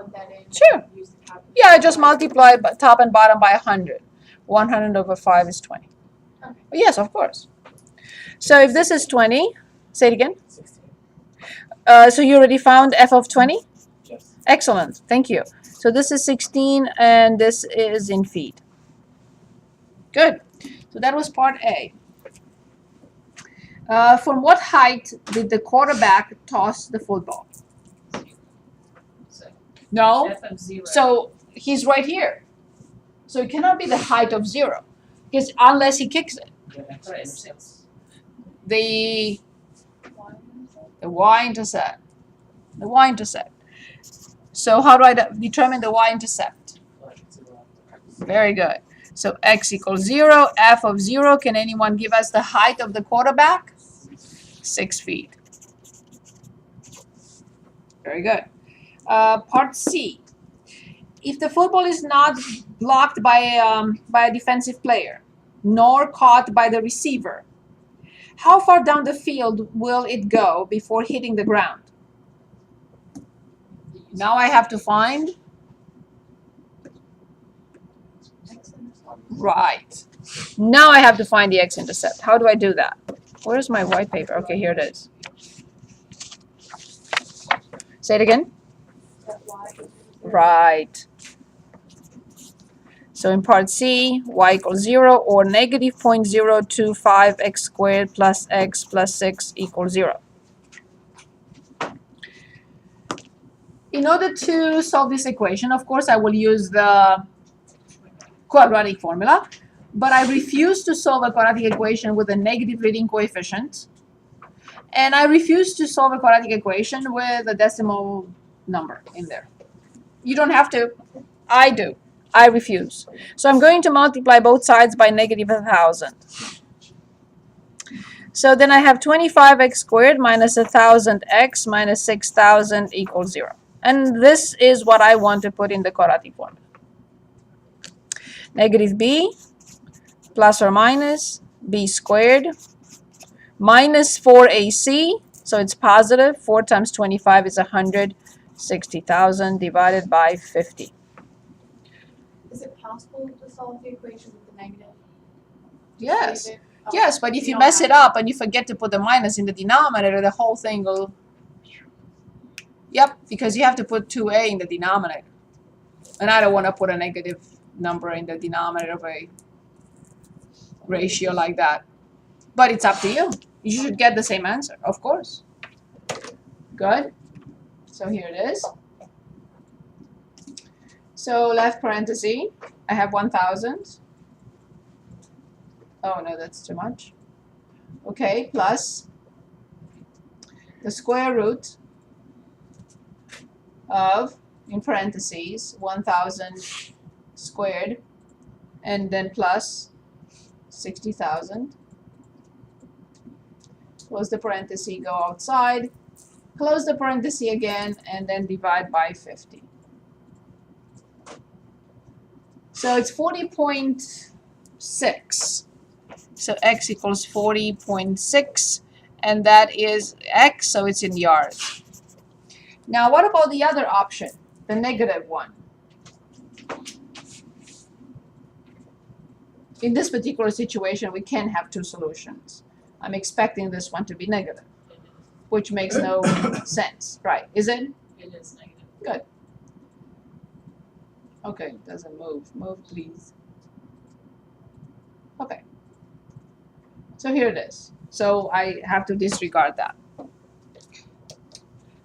plug that in? Sure. Use the calculator? Yeah, just multiply top and bottom by 100. 100 over 5 is 20. Okay. Yes, of course. So if this is 20, say it again. 16. So you already found f of 20? Yes. Excellent. Thank you. So this is 16 and this is in feet. Good. So that was part A. From what height did the quarterback toss the football? So No. f of 0. So he's right here. So it cannot be the height of 0. Because unless he kicks it. The X Right, intercepts. The y-intercept. The y-intercept. So how do I determine the y-intercept? Very good. So x equals 0, f of 0. Can anyone give us the height of the quarterback? 6 feet. Very good. Part C. If the football is not blocked by a defensive player, nor caught by the receiver, how far down the field will it go before hitting the ground? Now I have to find. Right. Now I have to find the x-intercept. How do I do that? Where's my white paper? Okay, here it is. Say it again. Right. So in part C, y equals 0 or negative 0.025 x squared plus x plus 6 equals 0. In order to solve this equation, of course, I will use the quadratic formula, but I refuse to solve a quadratic equation with a negative leading coefficient, and I refuse to solve a quadratic equation with a decimal number in there. You don't have to. I do. I refuse. So I'm going to multiply both sides by negative 1,000. So then I have 25x squared minus 1,000x minus 6,000 equals 0. And this is what I want to put in the quadratic formula. Negative b plus or minus b squared minus 4ac, so it's positive. 4 times 25 is 160,000 divided by 50. Is it possible to solve the equation with the negative? Yes. Leave it? Yes, but if you don't mess have it up and you forget to put the minus in the denominator, the whole thing will... Yep, because you have to put 2a in the denominator. And I don't want to put a negative number in the denominator of a ratio like that. But it's up to you. You should get the same answer, of course. Good. So here it is. So left parenthesis, I have 1,000. Oh no, that's too much. Okay, plus the square root of, in parentheses, 1,000 squared, and then plus 60,000. Close the parenthesis, go outside, close the parenthesis again, and then divide by 50. So it's 40.6. So x equals 40.6, and that is x, so it's in yards. Now what about the other option, the negative one? In this particular situation, we can have two solutions. I'm expecting this one to be negative, which makes no sense, right? Is it? It is negative. Good. Okay, it doesn't move. Move, please. Okay. So here it is. So I have to disregard that.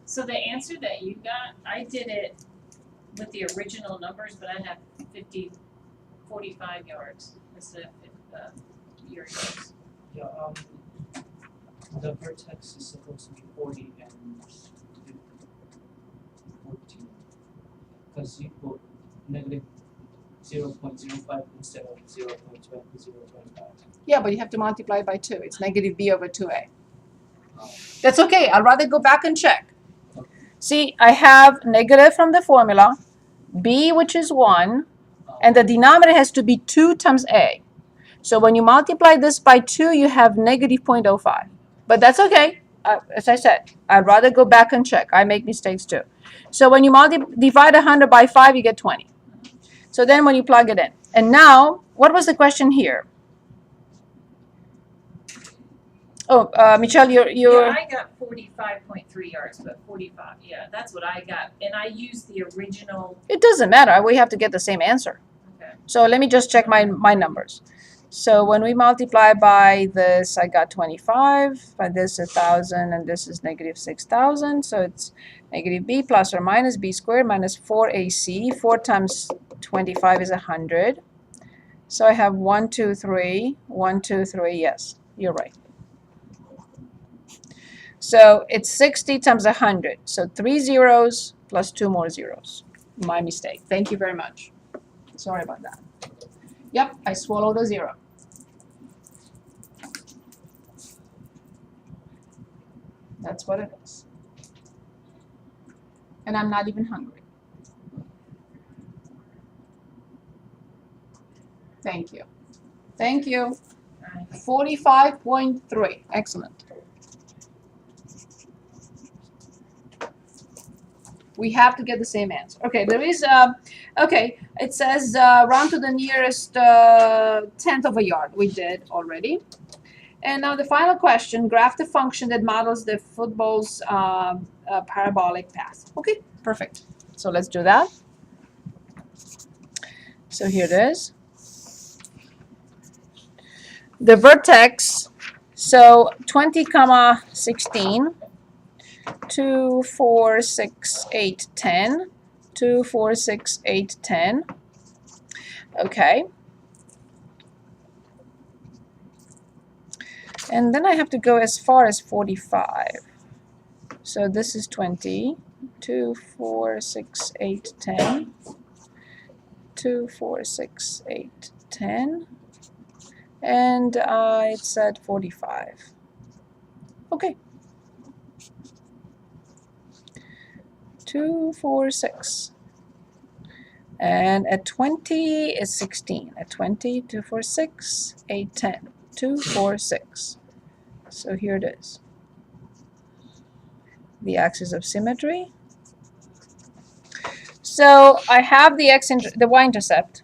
So the answer that you got, I did it with the original numbers, but I have 45 yards instead of your yards. Yeah, the vertex is supposed to be 40 and 14. Because you put negative 0.05 instead of 0.2025. Yeah, but you have to multiply by 2. It's negative b over 2a. That's okay. I'd rather go back and check. See, I have negative from the formula, b, which is 1, and the denominator has to be 2 times a. So when you multiply this by 2, you have negative 0.05. But that's okay. as I said, I'd rather go back and check. I make mistakes too. So when you divide 100 by 5, you get 20. So then when you plug it in. And now, what was the question here? Oh, Michelle, you're Yeah, I got 45.3 yards, but 45, yeah, that's what I got. And I used the original, it doesn't matter. We have to get the same answer. okay. So let me just check my numbers. So when we multiply by this, I got 25, by this 1,000, and this is negative 6,000. So it's negative b plus or minus b squared minus 4ac. 4 times 25 is 100. So I have 1, 2, 3, 1, 2, 3. Yes, you're right. So it's 60 times 100. So 3 zeros plus 2 more zeros. My mistake. Thank you very much. Sorry about that. Yep, I swallowed a 0. That's what it is. And I'm not even hungry. Thank you. Thank you. 45.3. Excellent. We have to get the same answer. Okay, there is okay, it says round to the nearest tenth of a yard. We did already. And now the final question, graph the function that models the football's parabolic path. Okay, perfect. So let's do that. So here it is. The vertex, so 20, 16. 2, 4, 6, 8, 10. 2, 4, 6, 8, 10. Okay. And then I have to go as far as 45. So this is 20. 2, 4, 6, 8, 10. 2, 4, 6, 8, 10. And it's at 45. Okay. 2, 4, 6. And at 20 is 16. At 20, 2, 4, 6, 8, 10. 2, 4, 6. So here it is. The axis of symmetry. So I have the the y-intercept.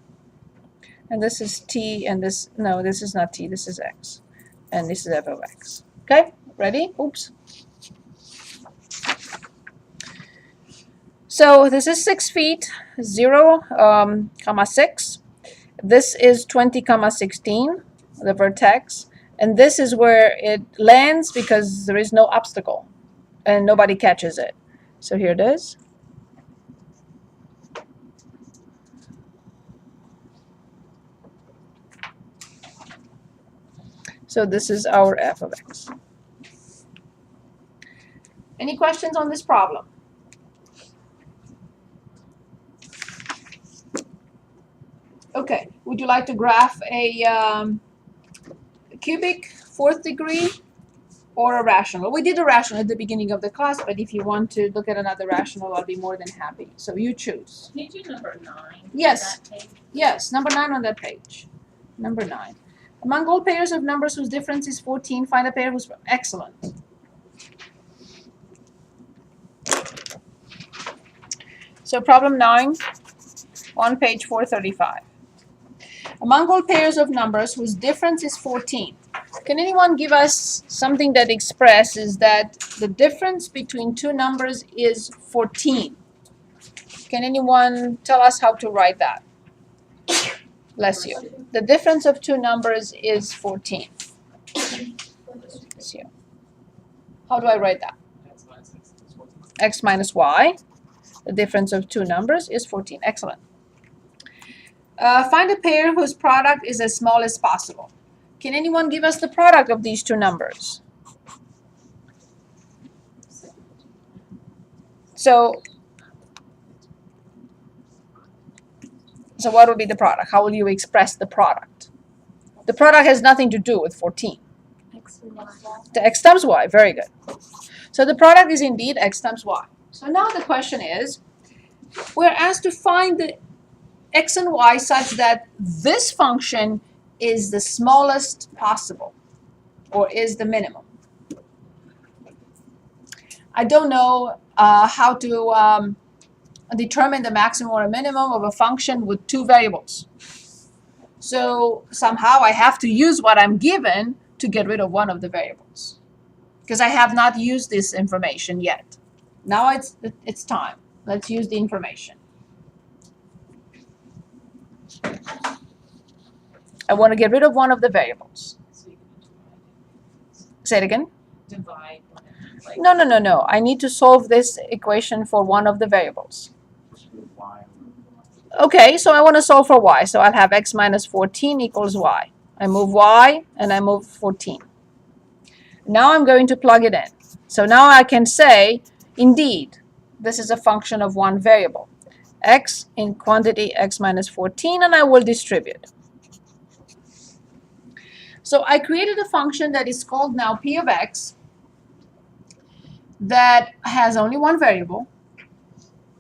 And this is t, and this, no, this is not t, this is x. And this is f of x. Okay, ready? Oops. So this is 6 feet, 0, 6. This is 20, 16, the vertex. And this is where it lands because there is no obstacle and nobody catches it. So here it is. So this is our f of x. Any questions on this problem? Okay, would you like to graph a cubic, fourth degree, or a rational? We did a rational at the beginning of the class, but if you want to look at another rational, I'll be more than happy. So you choose. Can you do number 9? Yes. That page? Yes, number 9 on that page. Number 9. Among all pairs of numbers whose difference is 14, find a pair whose... Excellent. So problem 9 on page 435. Among all pairs of numbers whose difference is 14, can anyone give us something that expresses that the difference between two numbers is 14? Can anyone tell us how to write that? Bless you. The difference of two numbers is 14. Bless you. How do I write that? X minus y. The difference of two numbers is 14. Excellent. Find a pair whose product is as small as possible. Can anyone give us the product of these two numbers? So what would be the product? How will you express the product? The product has nothing to do with 14. The x times y. Very good. So the product is indeed x times y. So now the question is, we're asked to find the x and y such that this function is the smallest possible, or is the minimum. I don't know how to determine the maximum or minimum of a function with two variables. So somehow I have to use what I'm given to get rid of one of the variables, because I have not used this information yet. Now it's time. Let's use the information. I want to get rid of one of the variables. So you can Say it again. divide, like. No. I need to solve this equation for one of the variables. Okay, so I want to solve for y. So I'll have x minus 14 equals y. I move y and I move 14. Now I'm going to plug it in. So now I can say, indeed, this is a function of one variable, x in quantity x minus 14, and I will distribute. So I created a function that is called now p of x that has only one variable.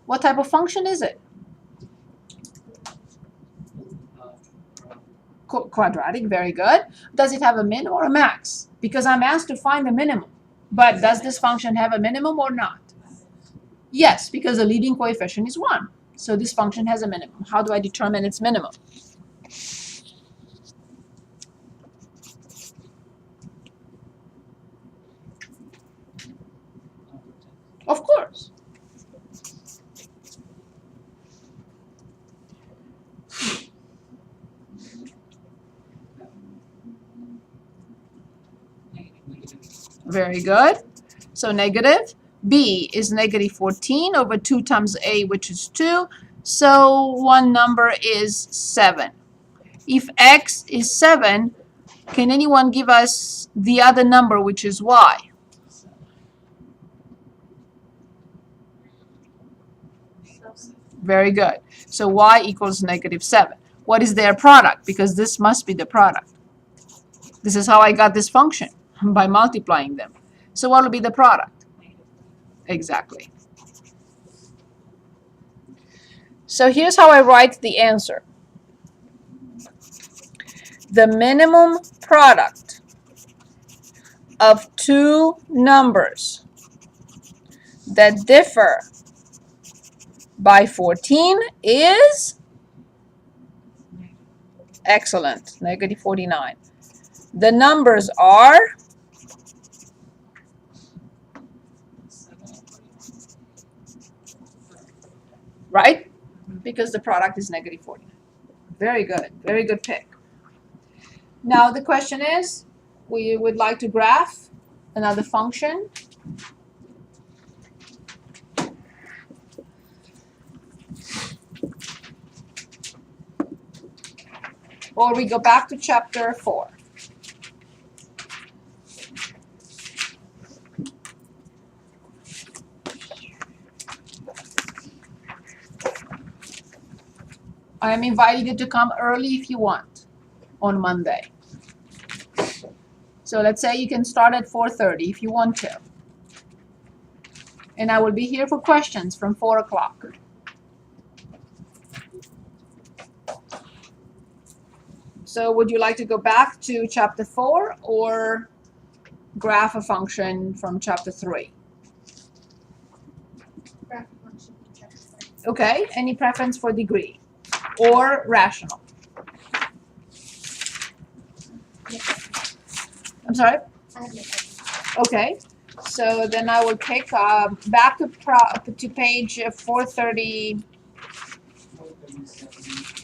What type of function is it? Quadratic, very good. Does it have a min or a max? Because I'm asked to find the minimum. But does this function have a minimum or not? Yes, because the leading coefficient is 1. So this function has a minimum. How do I determine its minimum? Of course. Very good. So negative. B is negative 14 over 2 times A, which is 2. So one number is 7. If x is 7, can anyone give us the other number, which is y? Very good. So y equals negative 7. What is their product? Because this must be the product. This is how I got this function, by multiplying them. So what will be the product? Exactly. So here's how I write the answer. The minimum product of two numbers that differ by 14 is excellent, negative 49. The numbers are right, because the product is negative 49. Very good pick. Now the question is, we would like to graph another function. Or we go back to chapter 4. I am inviting you to come early if you want on Monday. So let's say you can start at 4:30 if you want to. And I will be here for questions from 4 o'clock. So would you like to go back to chapter 4 or graph a function from chapter 3? Graph function in chapter 3. Okay, any preference for degree or rational? I'm sorry? I have no question. Okay, so then I will take back to page 430,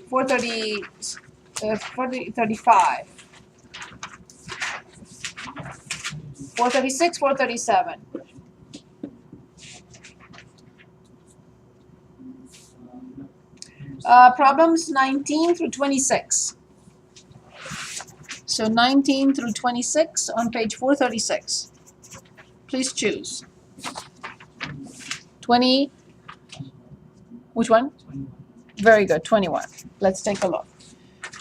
435, 436, 437. Problems 19 through 26. So 19 through 26 on page 436. Please choose. 20, which one? 21. Very good, 21. Let's take a look.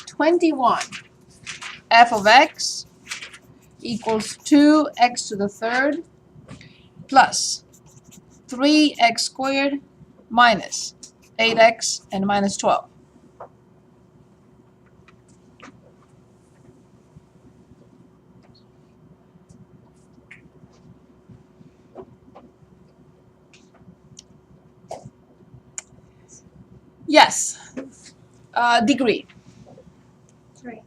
21, f of x equals 2x to the third plus 3x squared minus 8x and minus 12. Yes. Degree. 3.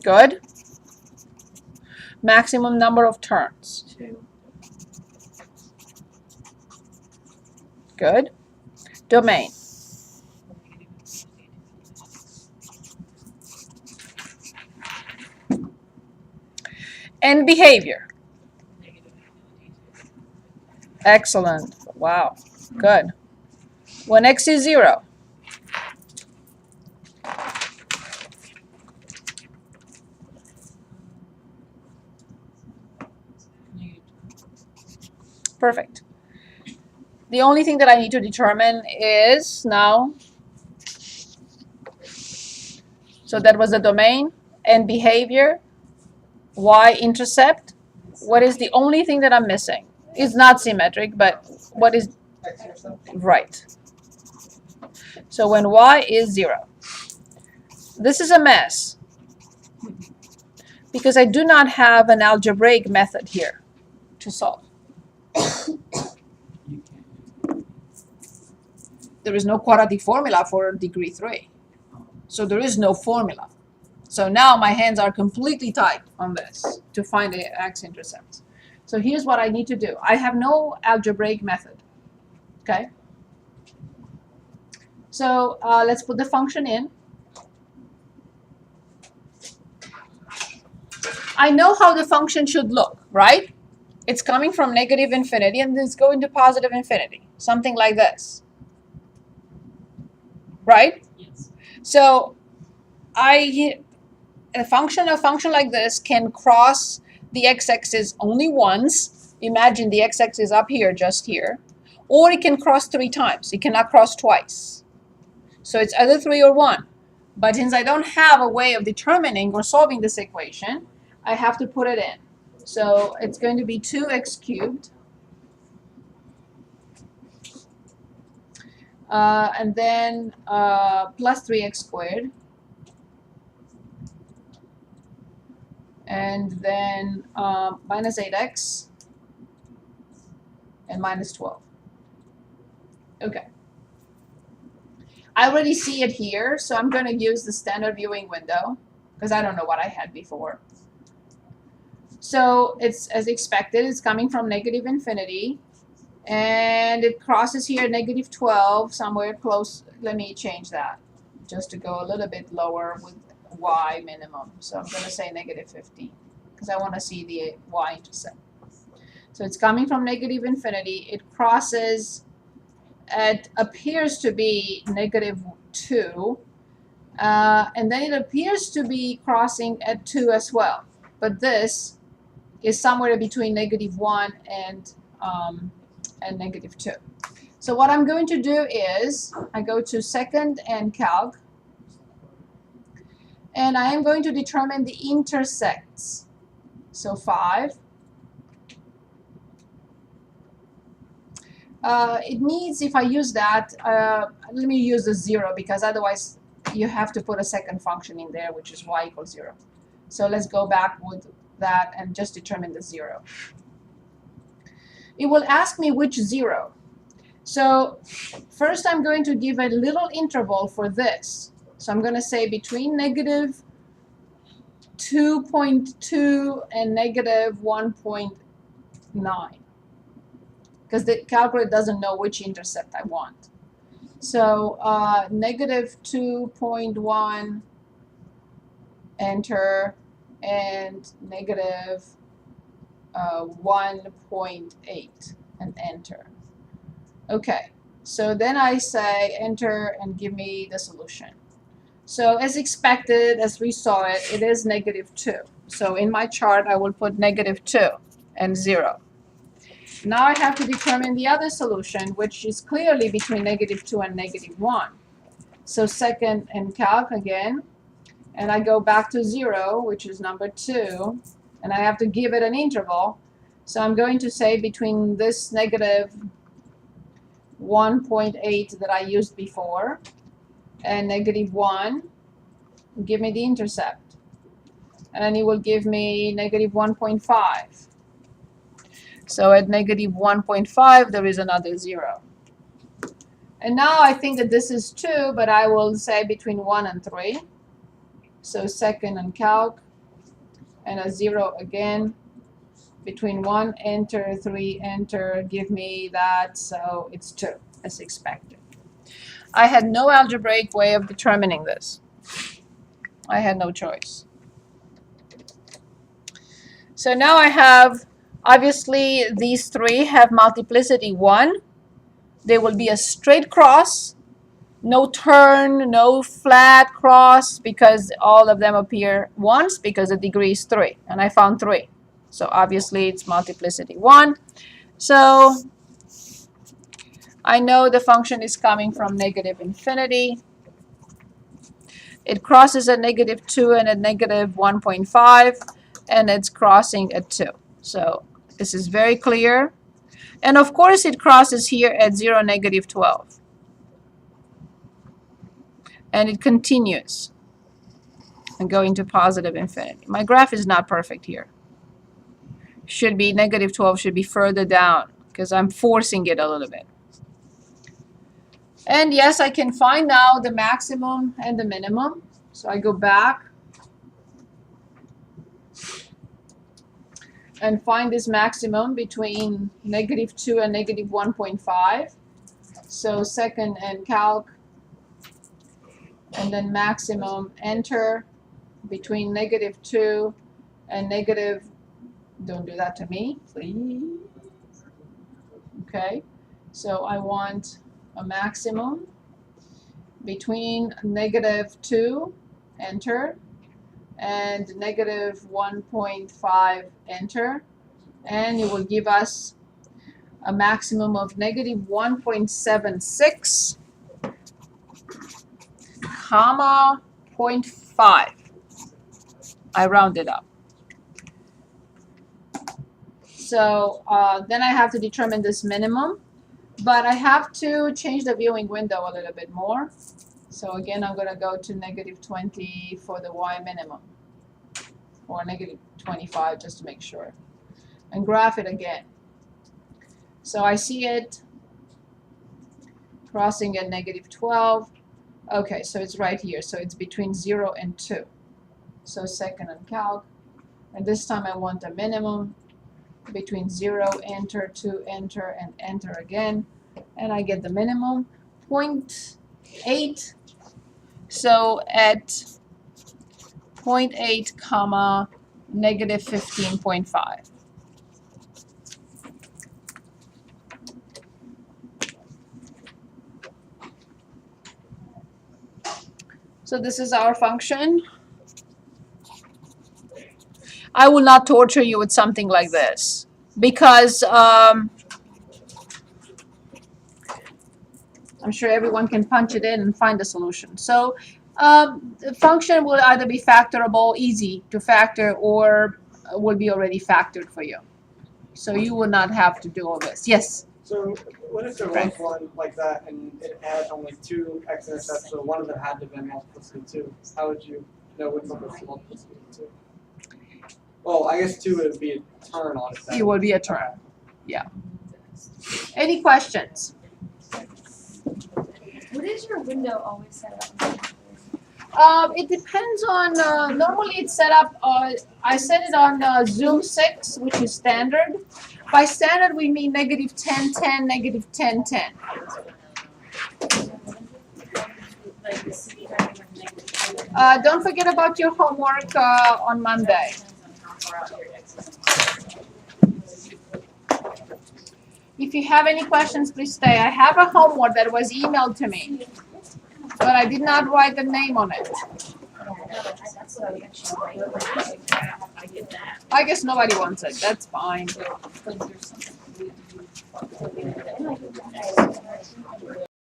Good. Maximum number of turns. 2. Good. Domain. And behavior. Excellent. Wow. Good. When x is 0. Perfect. The only thing that I need to determine is now, so that was the domain and behavior, y-intercept. What is the only thing that I'm missing? It's not symmetric, but what is, right. So when y is 0. This is a mess because I do not have an algebraic method here to solve. There is no quadratic formula for degree 3. So there is no formula. So now my hands are completely tied on this to find the x-intercepts. So here's what I need to do. I have no algebraic method. Okay? So let's put the function in. I know how the function should look, right? It's coming from negative infinity and it's going to positive infinity. Something like this. Right? Yes. So a function like this can cross the x-axis only once. Imagine the x-axis up here, just here. Or it can cross 3 times. It cannot cross twice. So it's either 3 or 1. But since I don't have a way of determining or solving this equation, I have to put it in. So it's going to be 2x cubed. And then plus 3x squared. And then minus 8x and minus 12. Okay. I already see it here, so I'm going to use the standard viewing window because I don't know what I had before. So it's as expected, it's coming from negative infinity. And it crosses here negative 12, somewhere close. Let me change that just to go a little bit lower with y minimum. So I'm going to say negative 15 because I want to see the y-intercept. So it's coming from negative infinity. It crosses, it appears to be negative 2. And then it appears to be crossing at 2 as well. But this is somewhere between negative 1 and negative 2. So what I'm going to do is I go to second and calc, and I am going to determine the intersects. So 5. It needs, if I use that, let me use a 0 because otherwise you have to put a second function in there, which is y equals 0. So let's go back with that and just determine the 0. It will ask me which 0. So first I'm going to give a little interval for this. So I'm going to say between negative 2.2 and negative 1.9. Because the calculator doesn't know which intercept I want. So negative 2.1, enter, and negative 1.8, and enter. Okay, so then I say enter and give me the solution. So as expected, as we saw it, it is negative 2. So in my chart, I will put negative 2 and 0. Now I have to determine the other solution, which is clearly between negative 2 and negative 1. So second and calc again, and I go back to 0, which is number 2, and I have to give it an interval. So I'm going to say between this negative 1.8 that I used before and negative 1, give me the intercept. And it will give me negative 1.5. So at negative 1.5, there is another 0. And now I think that this is 2, but I will say between 1 and 3. So second and calc, and a 0 again. Between 1, enter, 3, enter, give me that, so it's 2, as expected. I had no algebraic way of determining this. I had no choice. So now I have, obviously, these 3 have multiplicity 1. They will be a straight cross, no turn, no flat cross, because all of them appear once, because the degree is 3, and I found 3. So obviously it's multiplicity 1. So I know the function is coming from negative infinity. It crosses at negative 2 and at negative 1.5, and it's crossing at 2. So this is very clear. And of course it crosses here at 0, negative 12. And it continues and going to positive infinity. My graph is not perfect here. Should be negative 12, should be further down, because I'm forcing it a little bit. And yes, I can find now the maximum and the minimum. So I go back and find this maximum between negative 2 and negative 1.5. So second and calc, and then maximum, enter, between negative 2 and negative, don't do that to me, please. Okay, so I want a maximum between negative 2, enter, and negative 1.5, enter, and it will give us a maximum of negative 1.76, comma 0.5. I rounded up. So then I have to determine this minimum, but I have to change the viewing window a little bit more. So again, I'm going to go to negative 20 for the y minimum, or negative 25 just to make sure, and graph it again. So I see it crossing at negative 12. Okay, so it's right here. So it's between 0 and 2. So second and calc, and this time I want a minimum between 0, enter, 2, enter, and enter again, and I get the minimum 0.8. So at 0.8 comma negative 15.5. So this is our function. I will not torture you with something like this, because I'm sure everyone can punch it in and find the solution. So the function will either be factorable, easy to factor, or will be already factored for you. So you will not have to do all this. Yes? So what if there was one like that and it had only 2 x-intercepts, so one of them had to be multiplicity 2? How would you know which one was multiplicity 2? Well, I guess 2 would be a turn on it. It will be a turn. Yeah. Any questions? What is your window always set up? It depends on, normally it's set up, I set it on Zoom 6, which is standard. By standard, we mean negative 10, 10, negative 10, 10. Don't forget about your homework on Monday. If you have any questions, please stay. I have a homework that was emailed to me, but I did not write the name on it. I guess nobody wants it. That's fine.